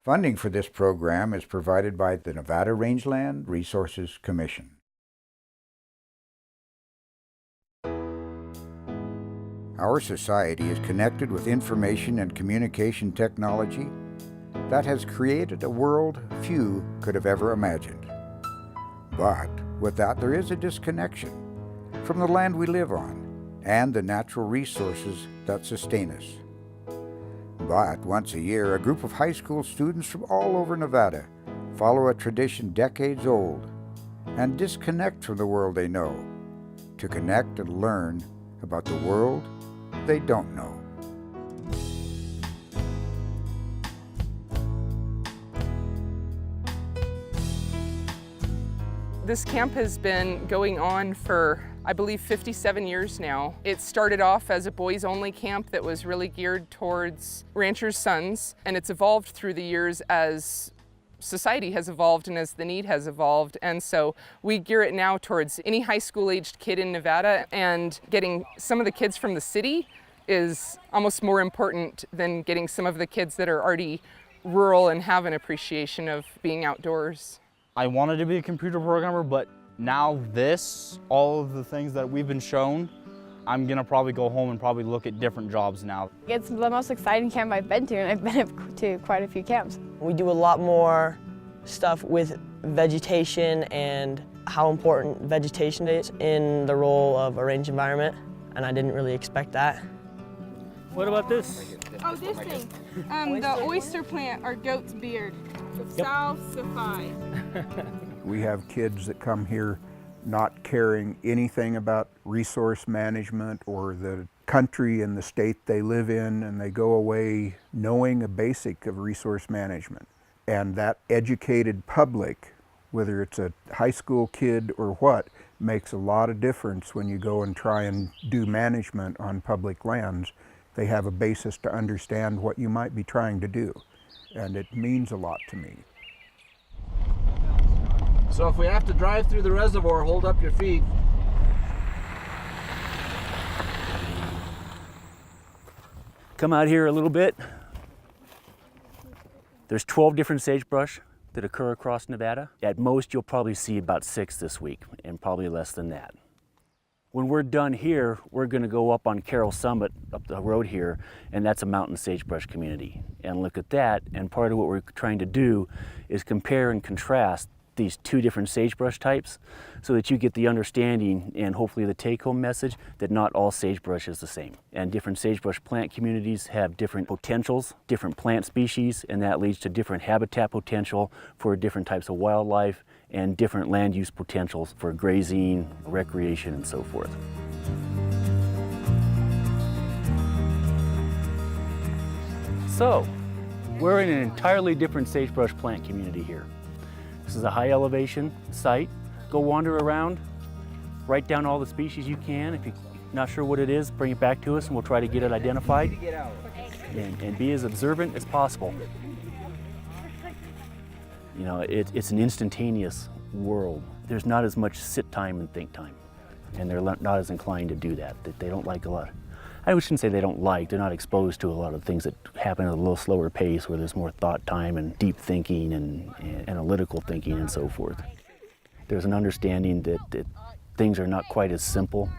Funding for this program is provided by the Nevada Rangeland Resources Commission. Our society is connected with information and communication technology that has created a world few could have ever imagined. But with that, there is a disconnection from the land we live on and the natural resources that sustain us. But once a year, a group of high school students from all over Nevada follow a tradition decades old and disconnect from the world they know to connect and learn about the world they don't know. This camp has been going on for, I believe, 57 years now. It started off as a boys-only camp that was really geared towards ranchers' sons, and it's evolved through the years as society has evolved and as the need has evolved. And so we gear it now towards any high school-aged kid in Nevada, and getting some of the kids from the city is almost more important than getting some of the kids that are already rural and have an appreciation of being outdoors. I wanted to be a computer programmer, but now all of the things that we've been shown, I'm gonna probably go home and probably look at different jobs now. It's the most exciting camp I've been to, and I've been to quite a few camps. We do a lot more stuff with vegetation and how important vegetation is in the role of a range environment, and I didn't really expect that. What about this? Oh, this thing. The oyster plant, or goat's beard. Salsify. We have kids that come here not caring anything about resource management or the country and the state they live in, and they go away knowing a basic of resource management. And that educated public, whether it's a high school kid or what, makes a lot of difference when you go and try and do management on public lands. They have a basis to understand what you might be trying to do, and it means a lot to me. So if we have to drive through the reservoir, hold up your feet. Come out here a little bit. There's 12 different sagebrush that occur across Nevada. At most, you'll probably see about 6 this week, and probably less than that. When we're done here, we're gonna go up on Carroll Summit, up the road here, and that's a mountain sagebrush community. And look at that, and part of what we're trying to do is compare and contrast these 2 different sagebrush types so that you get the understanding and hopefully the take-home message that not all sagebrush is the same. And different sagebrush plant communities have different potentials, different plant species, and that leads to different habitat potential for different types of wildlife and different land use potentials for grazing, recreation, and so forth. So, we're in an entirely different sagebrush plant community here. This is a high elevation site. Go wander around, write down all the species you can. If you're not sure what it is, bring it back to us and we'll try to get it identified. And be as observant as possible. You know, it's an instantaneous world. There's not as much sit time and think time. And they're not as inclined to do that. They don't like a lot. I shouldn't say they don't like, they're not exposed to a lot of things that happen at a little slower pace where there's more thought time and deep thinking and analytical thinking and so forth. There's an understanding that things are not quite as simple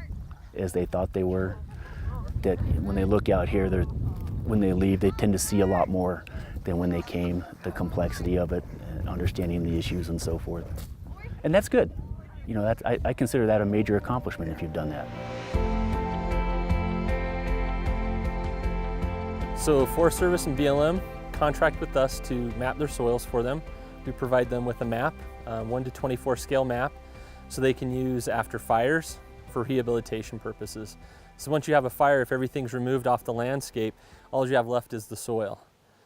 as they thought they were, that when they look out here, when they leave, they tend to see a lot more than when they came, the complexity of it, understanding the issues and so forth. And that's good. You know, I consider that a major accomplishment if you've done that. So Forest Service and BLM contract with us to map their soils for them. We provide them with a map, 1:24 scale map, so they can use after fires for rehabilitation purposes. So once you have a fire, if everything's removed off the landscape, all you have left is the soil.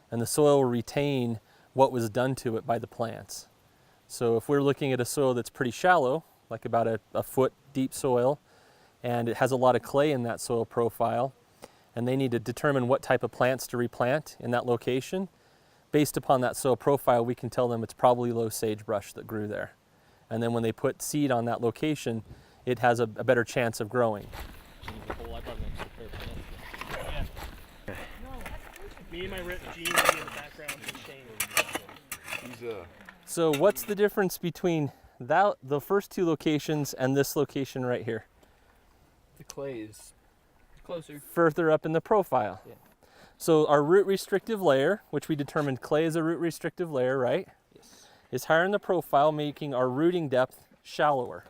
And the soil will retain what was done to it by the plants. So if we're looking at a soil that's pretty shallow, like about a foot deep soil, and it has a lot of clay in that soil profile, and they need to determine what type of plants to replant in that location, based upon that soil profile, we can tell them it's probably low sagebrush that grew there. And then when they put seed on that location, it has a better chance of growing. Me and my ripped jeans in the background and Shane. So what's the difference between the first two locations and this location right here? The clay is closer. Further up in the profile. Yeah. So our root restrictive layer, which we determined clay is a root restrictive layer, right? Yes. Is higher in the profile, making our rooting depth shallower.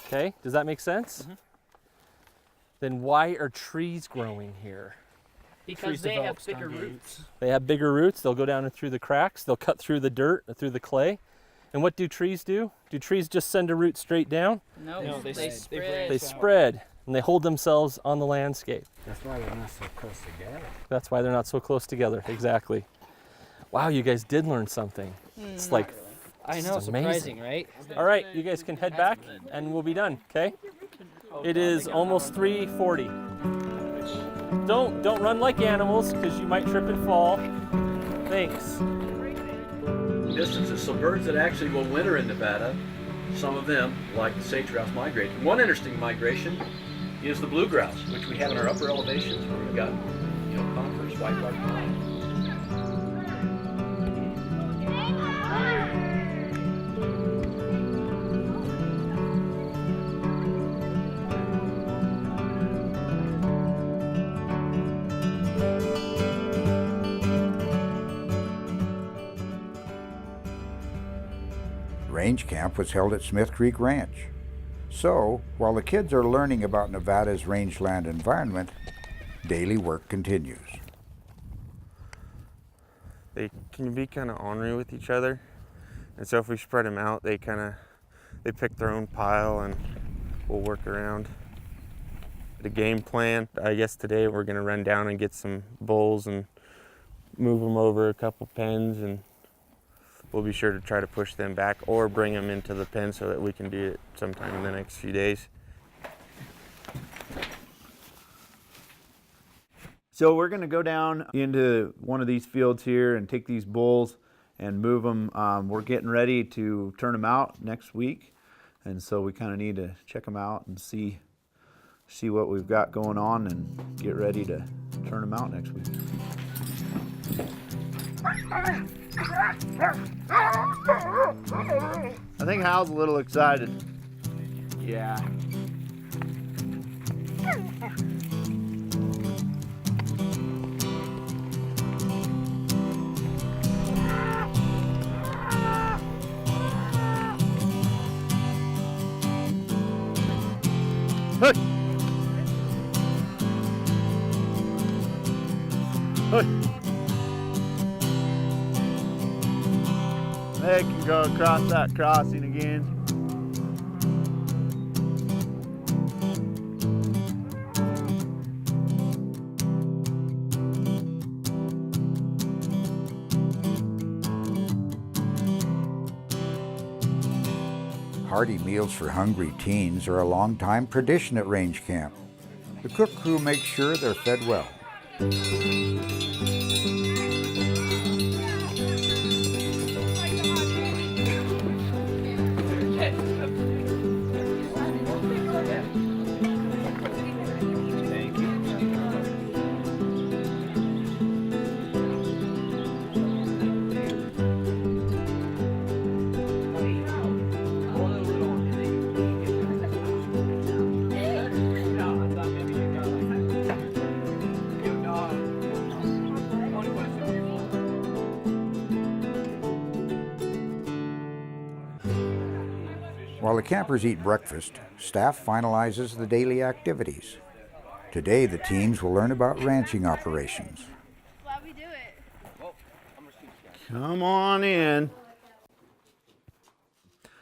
Okay, does that make sense? Mm-hmm. Then why are trees growing here? Because they have thicker roots. They have bigger roots, they'll go down and through the cracks, they'll cut through the dirt, through the clay. And what do trees do? Do trees just send a root straight down? No, they spread. They spread, and they hold themselves on the landscape. That's why they're not so close together. That's why they're not so close together, exactly. Wow, you guys did learn something. It's like, I know, it's surprising, right? All right, you guys can head back and we'll be done, okay? It is almost 3:40. Don't run like animals because you might trip and fall. Thanks. Distances, so birds that actually will winter in Nevada, some of them, like the sage grouse, migrate. One interesting migration is the blue grouse, which we have in our upper elevations where we've got, conifers, white bark pine. Range camp was held at Smith Creek Ranch. So, while the kids are learning about Nevada's rangeland environment, daily work continues. They can be kind of ornery with each other, and so if we spread them out, they pick their own pile and we'll work around. The game plan, I guess today we're going to run down and get some bulls and move them over a couple pens, and we'll be sure to try to push them back or bring them into the pen so that we can do it sometime in the next few days. So we're going to go down into one of these fields here and take these bulls and move them. We're getting ready to turn them out next week, and so we kind of need to check them out and see what we've got going on and get ready to turn them out next week. I think Hal's a little excited. Yeah. Hey! Hey! They can go across that crossing again. Hearty meals for hungry teens are a long-time tradition at range camp. The cook crew makes sure they're fed well. While the campers eat breakfast, staff finalizes the daily activities. Today, the teens will learn about ranching operations. Glad we do it. Come on in.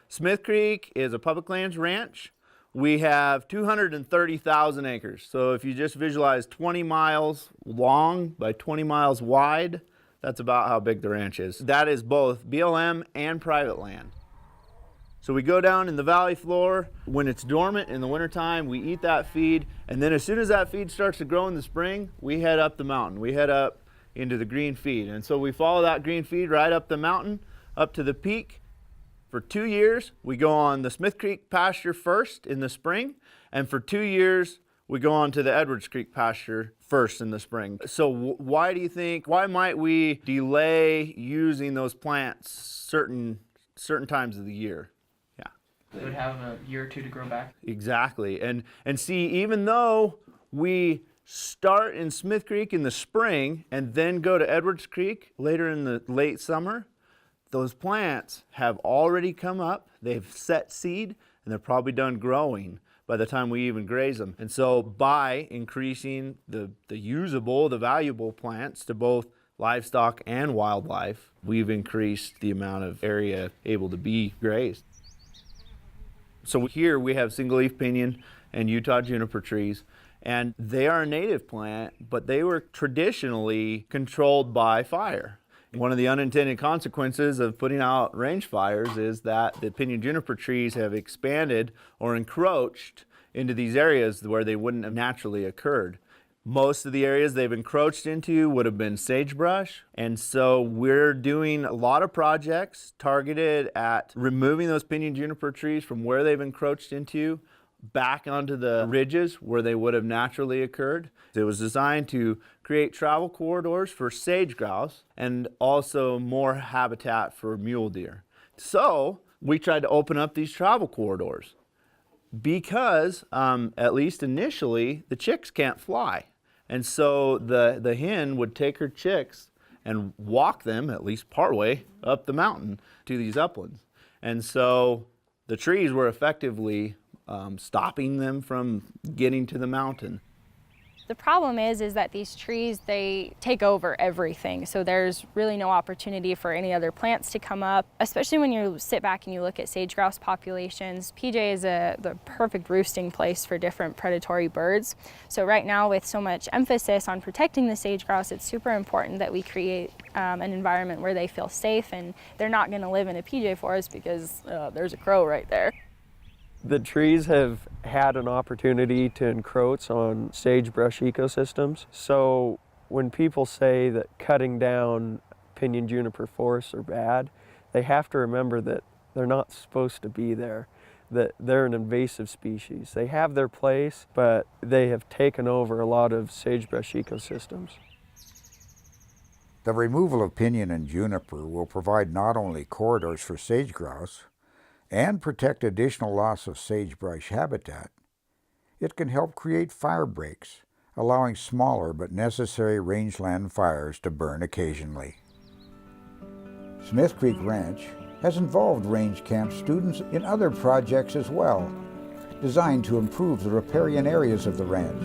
Smith Creek is a public lands ranch. We have 230,000 acres. So if you just visualize 20 miles long by 20 miles wide, that's about how big the ranch is. That is both BLM and private land. So we go down in the valley floor. When it's dormant in the wintertime, we eat that feed. And then as soon as that feed starts to grow in the spring, we head up the mountain. We head up into the green feed. And so we follow that green feed right up the mountain, up to the peak. For 2 years, we go on the Smith Creek pasture first in the spring. And for 2 years, we go on to the Edwards Creek pasture first in the spring. So why might we delay using those plants certain times of the year? It would have a year or two to grow back. Exactly. And see, even though we start in Smith Creek in the spring and then go to Edwards Creek later in the late summer, those plants have already come up, they've set seed, and they're probably done growing by the time we even graze them. And so by increasing the valuable plants to both livestock and wildlife, we've increased the amount of area able to be grazed. So here we have single leaf pinyon and Utah juniper trees, and they are a native plant, but they were traditionally controlled by fire. One of the unintended consequences of putting out range fires is that the pinyon juniper trees have expanded or encroached into these areas where they wouldn't have naturally occurred. Most of the areas they've encroached into would have been sagebrush, and so we're doing a lot of projects targeted at removing those pinyon juniper trees from where they've encroached into back onto the ridges where they would have naturally occurred. It was designed to create travel corridors for sage grouse and also more habitat for mule deer. So we tried to open up these travel corridors because, at least initially, the chicks can't fly. And so the hen would take her chicks and walk them at least partway up the mountain to these uplands. And so the trees were effectively stopping them from getting to the mountain. The problem is that these trees, they take over everything. So there's really no opportunity for any other plants to come up, especially when you sit back and you look at sage grouse populations. PJ is the perfect roosting place for different predatory birds. So right now, with so much emphasis on protecting the sage grouse, it's super important that we create an environment where they feel safe and they're not going to live in a PJ forest because there's a crow right there. The trees have had an opportunity to encroach on sagebrush ecosystems. So when people say that cutting down pinyon juniper forests are bad, they have to remember that they're not supposed to be there, that they're an invasive species. They have their place, but they have taken over a lot of sagebrush ecosystems. The removal of pinyon and juniper will provide not only corridors for sage grouse, and protect additional loss of sagebrush habitat, it can help create fire breaks, allowing smaller but necessary rangeland fires to burn occasionally. Smith Creek Ranch has involved range camp students in other projects as well, designed to improve the riparian areas of the ranch.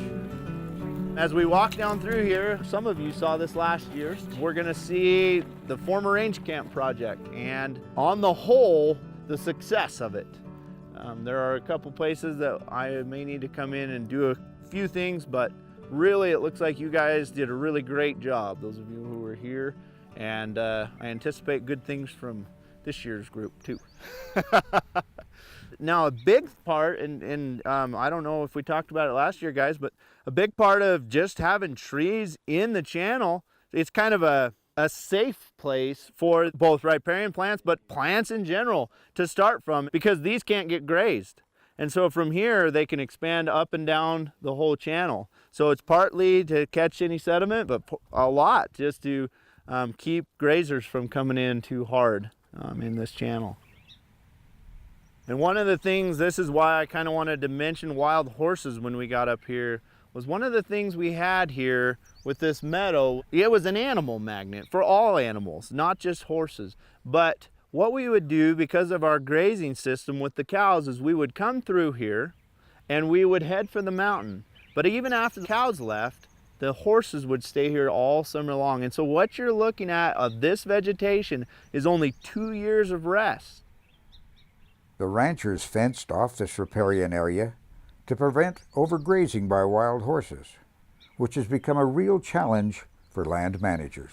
As we walk down through here, some of you saw this last year, we're going to see the former range camp project, and on the whole, the success of it. There are a couple places that I may need to come in and do a few things, but really it looks like you guys did a really great job, those of you who were here, and I anticipate good things from this year's group too. Now a big part, and I don't know if we talked about it last year, guys, but a big part of just having trees in the channel, it's kind of a safe place for both riparian plants, but plants in general to start from, because these can't get grazed. And so from here, they can expand up and down the whole channel. So it's partly to catch any sediment, but a lot just to keep grazers from coming in too hard in this channel. And one of the things, this is why I kind of wanted to mention wild horses when we got up here, was one of the things we had here with this meadow, it was an animal magnet for all animals, not just horses. But what we would do, because of our grazing system with the cows, is we would come through here and we would head for the mountain. But even after the cows left, the horses would stay here all summer long. And so what you're looking at of this vegetation is only 2 years of rest. The ranchers fenced off this riparian area to prevent overgrazing by wild horses, which has become a real challenge for land managers.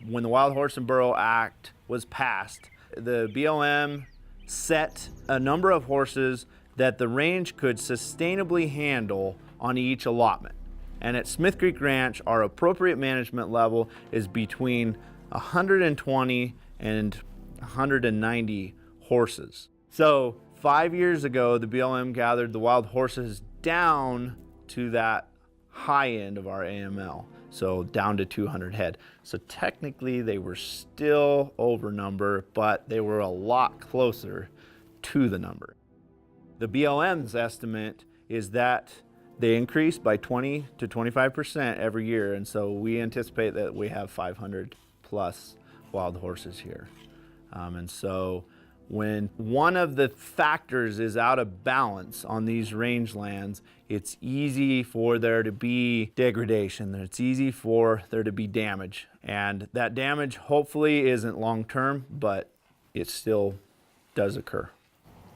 When the Wild Horse and Burro Act was passed, the BLM set a number of horses that the range could sustainably handle on each allotment. And at Smith Creek Ranch, our appropriate management level is between 120 and 190 horses. So 5 years ago, the BLM gathered the wild horses down to that high end of our AML, so down to 200 head. So technically they were still over number, but they were a lot closer to the number. The BLM's estimate is that they increase by 20 to 25% every year, and so we anticipate that we have 500 plus wild horses here. And so when one of the factors is out of balance on these rangelands, it's easy for there to be degradation. It's easy for there to be damage. And that damage hopefully isn't long-term, but it still does occur.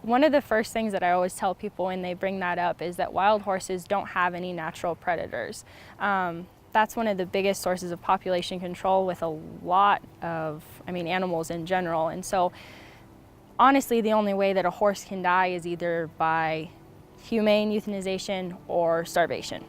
One of the first things that I always tell people when they bring that up is that wild horses don't have any natural predators. That's one of the biggest sources of population control with a lot of, animals in general. And so honestly, the only way that a horse can die is either by humane euthanization or starvation,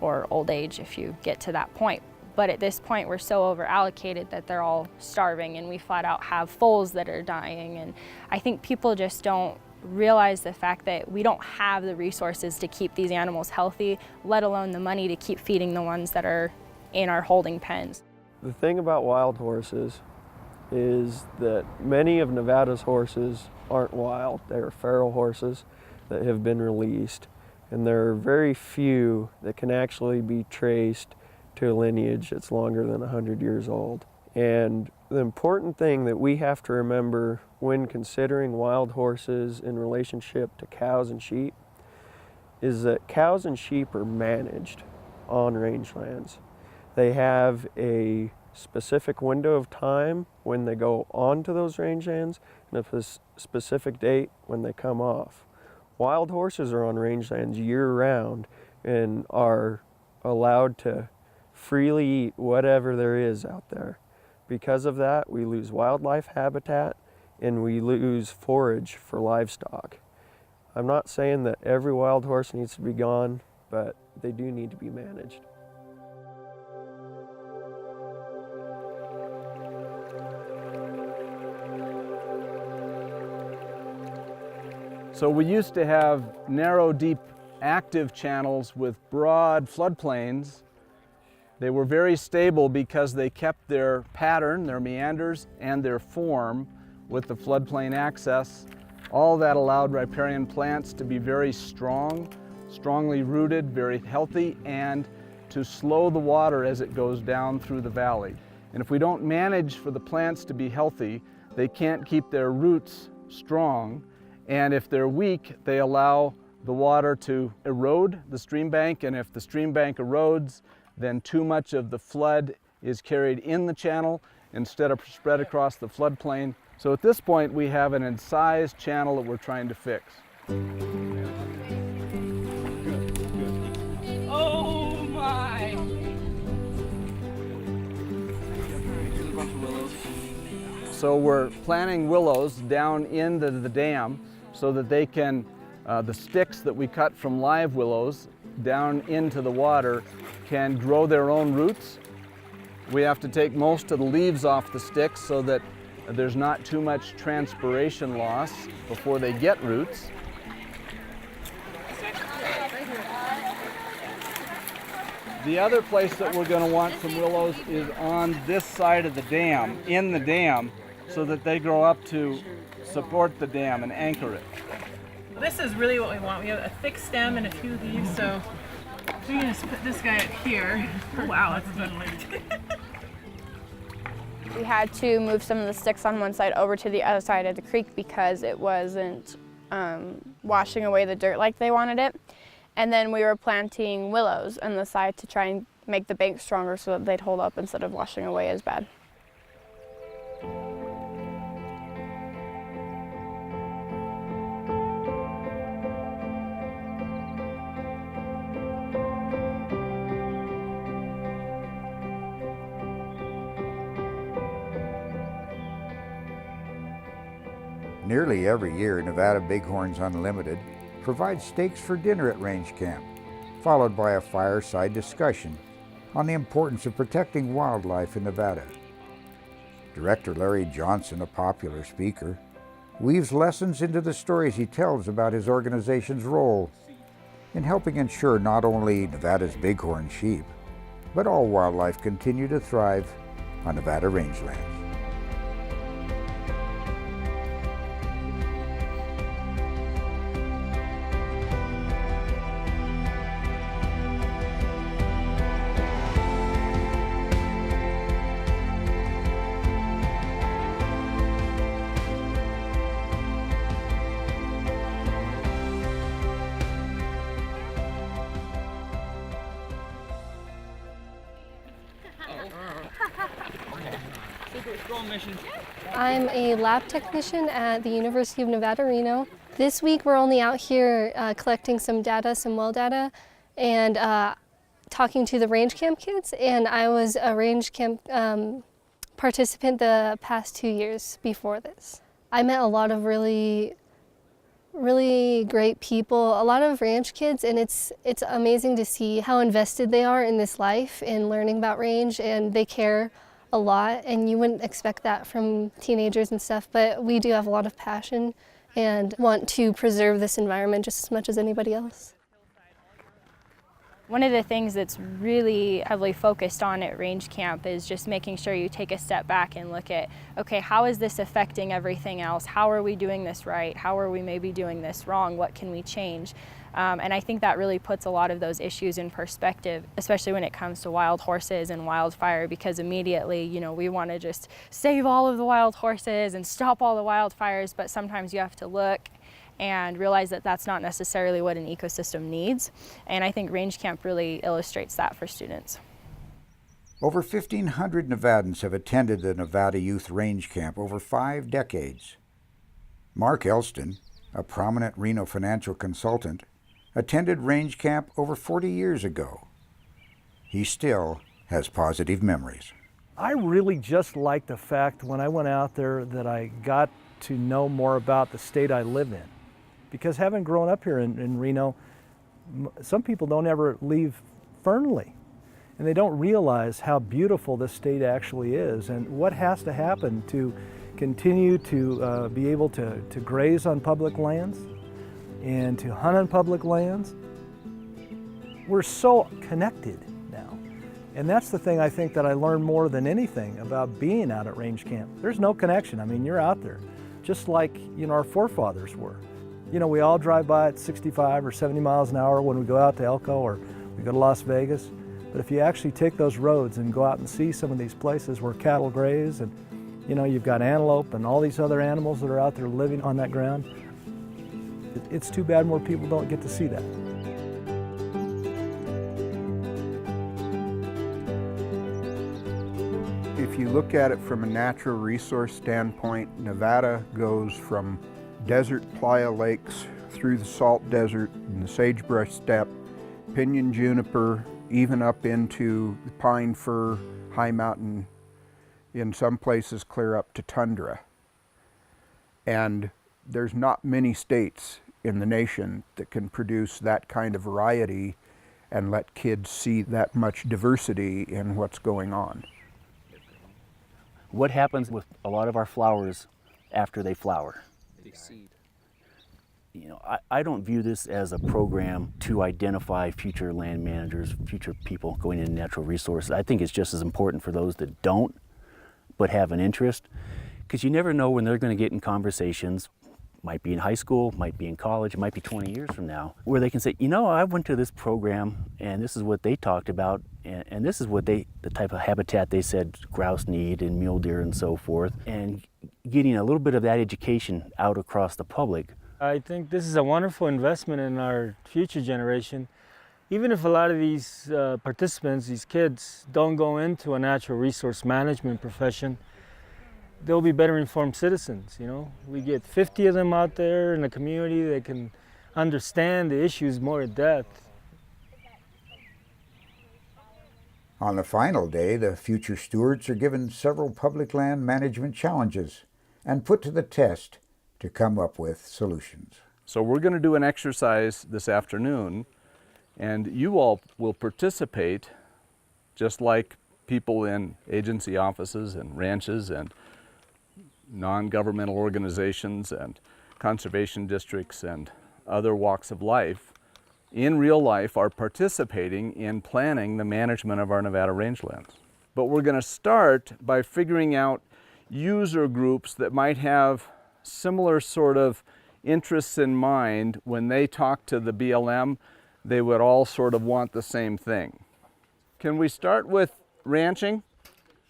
or old age if you get to that point. But at this point, we're so over allocated that they're all starving, and we flat out have foals that are dying. And I think people just don't realize the fact that we don't have the resources to keep these animals healthy, let alone the money to keep feeding the ones that are in our holding pens. The thing about wild horses is that many of Nevada's horses aren't wild. They're feral horses that have been released, and there are very few that can actually be traced to a lineage that's longer than 100 years old. And the important thing that we have to remember when considering wild horses in relationship to cows and sheep is that cows and sheep are managed on rangelands. They have a specific window of time when they go onto those rangelands and a specific date when they come off. Wild horses are on rangelands year-round and are allowed to freely eat whatever there is out there. Because of that, we lose wildlife habitat and we lose forage for livestock. I'm not saying that every wild horse needs to be gone, but they do need to be managed. So we used to have narrow, deep, active channels with broad floodplains. They were very stable because they kept their pattern, their meanders, and their form with the floodplain access. All that allowed riparian plants to be very strong, strongly rooted, very healthy, and to slow the water as it goes down through the valley. And if we don't manage for the plants to be healthy, they can't keep their roots strong. And if they're weak, they allow the water to erode the stream bank. And if the stream bank erodes, then too much of the flood is carried in the channel instead of spread across the floodplain. So at this point, we have an incised channel that we're trying to fix. Oh my! So we're planting willows down into the dam so that they can, the sticks that we cut from live willows down into the water can grow their own roots. We have to take most of the leaves off the sticks so that there's not too much transpiration loss before they get roots. The other place that we're going to want some willows is on this side of the dam, in the dam, so that they grow up to support the dam and anchor it. This is really what we want. We have a thick stem and a few leaves, so we can just put this guy up here. Wow, that's a good leaf. We had to move some of the sticks on one side over to the other side of the creek because it wasn't washing away the dirt like they wanted it. And then we were planting willows on the side to try and make the bank stronger so that they'd hold up instead of washing away as bad. Nearly every year, Nevada Bighorns Unlimited provides steaks for dinner at Range Camp, followed by a fireside discussion on the importance of protecting wildlife in Nevada. Director Larry Johnson, a popular speaker, weaves lessons into the stories he tells about his organization's role in helping ensure not only Nevada's bighorn sheep, but all wildlife continue to thrive on Nevada rangelands. I'm a lab technician at the University of Nevada, Reno. This week we're only out here collecting some data, some well data, and talking to the range camp kids. And I was a range camp participant the past 2 years before this. I met a lot of really great people, a lot of ranch kids, and it's amazing to see how invested they are in this life and learning about range, and they care a lot, and you wouldn't expect that from teenagers and stuff, but we do have a lot of passion and want to preserve this environment just as much as anybody else. One of the things that's really heavily focused on at range camp is just making sure you take a step back and look at, okay, how is this affecting everything else? How are we doing this right? How are we maybe doing this wrong? What can we change? And I think that really puts a lot of those issues in perspective, especially when it comes to wild horses and wildfire, because immediately, you know, we want to just save all of the wild horses and stop all the wildfires, but sometimes you have to look and realize that that's not necessarily what an ecosystem needs. And I think range camp really illustrates that for students. Over 1,500 Nevadans have attended the Nevada Youth Range Camp over 5 decades. Mark Elston, a prominent Reno financial consultant, attended range camp over 40 years ago. He still has positive memories. I really just like the fact when I went out there that I got to know more about the state I live in. Because having grown up here in Reno, some people don't ever leave Fernley, and they don't realize how beautiful this state actually is and what has to happen to continue to be able to graze on public lands and to hunt on public lands. We're so connected now. And that's the thing I think that I learned more than anything about being out at range camp. There's no connection. I mean, you're out there, just like, you know, our forefathers were. You know, we all drive by at 65 or 70 miles an hour when we go out to Elko or we go to Las Vegas. But if you actually take those roads and go out and see some of these places where cattle graze, and, you know, you've got antelope and all these other animals that are out there living on that ground, it's too bad more people don't get to see that. If you look at it from a natural resource standpoint, Nevada goes from desert playa lakes through the salt desert and the sagebrush steppe, pinyon juniper, even up into the pine fir, high mountain, in some places clear up to tundra. And there's not many states in the nation that can produce that kind of variety and let kids see that much diversity in what's going on. What happens with a lot of our flowers after they flower? They seed. You know, I don't view this as a program to identify future land managers, future people going into natural resources. I think it's just as important for those that don't, but have an interest, because you never know when they're going to get in conversations, might be in high school, might be in college, might be 20 years from now, where they can say, you know, I went to this program and this is what they talked about, and this is what the type of habitat they said grouse need and mule deer and so forth, and getting a little bit of that education out across the public. I think this is a wonderful investment in our future generation. Even if a lot of these participants, these kids, don't go into a natural resource management profession, they'll be better informed citizens, you know. We get 50 of them out there in the community that can understand the issues more in depth. On the final day, the future stewards are given several public land management challenges and put to the test to come up with solutions. So we're going to do an exercise this afternoon, and you all will participate just like people in agency offices and ranches and non-governmental organizations and conservation districts and other walks of life in real life are participating in planning the management of our Nevada rangelands. But we're going to start by figuring out user groups that might have similar sort of interests in mind. When they talk to the BLM, they would all sort of want the same thing. Can we start with ranching?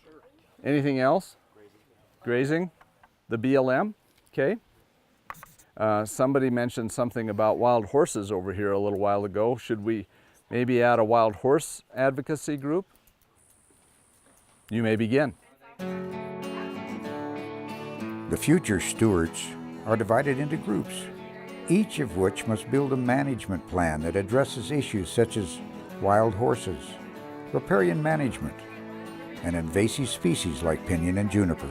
Sure. Anything else? Grazing. The BLM? Okay. Somebody mentioned something about wild horses over here a little while ago. Should we maybe add a wild horse advocacy group? You may begin. The future stewards are divided into groups, each of which must build a management plan that addresses issues such as wild horses, riparian management, and invasive species like pinyon and juniper.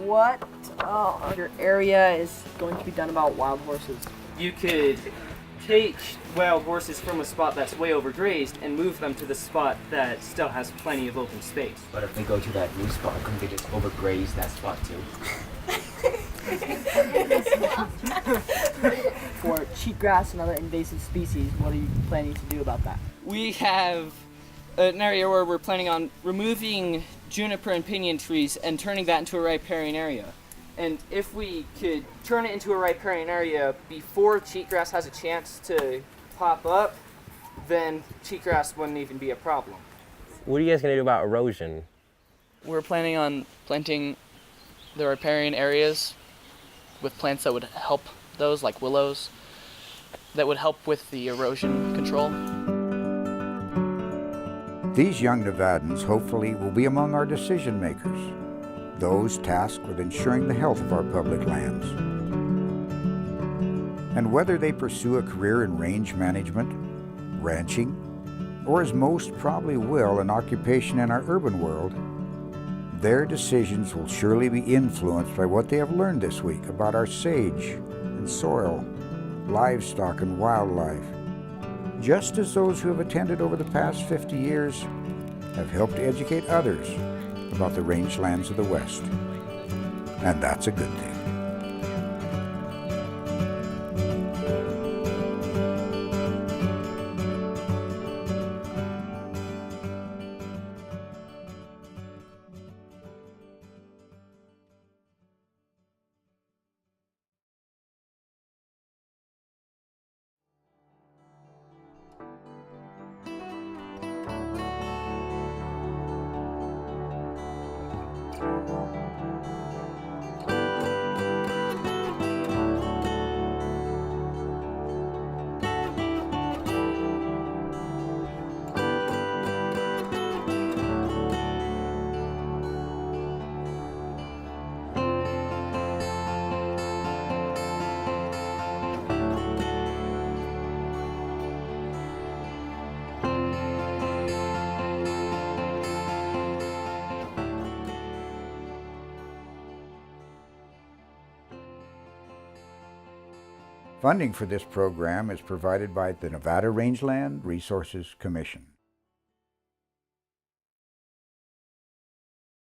What other area is going to be done about wild horses? You could take wild horses from a spot that's way overgrazed and move them to the spot that still has plenty of open space. But if they go to that new spot, couldn't they just overgraze that spot too? For cheatgrass and other invasive species, what are you planning to do about that? We have an area where we're planning on removing juniper and pinyon trees and turning that into a riparian area. And if we could turn it into a riparian area before cheatgrass has a chance to pop up, then cheatgrass wouldn't even be a problem. What are you guys going to do about erosion? We're planning on planting the riparian areas with plants that would help those, like willows, that would help with the erosion control. These young Nevadans hopefully will be among our decision makers, those tasked with ensuring the health of our public lands. And whether they pursue a career in range management, ranching, or as most probably will, an occupation in our urban world, their decisions will surely be influenced by what they have learned this week about our sage and soil, livestock and wildlife, just as those who have attended over the past 50 years have helped to educate others about the rangelands of the West. And that's a good thing. Funding for this program is provided by the Nevada Rangeland Resources Commission.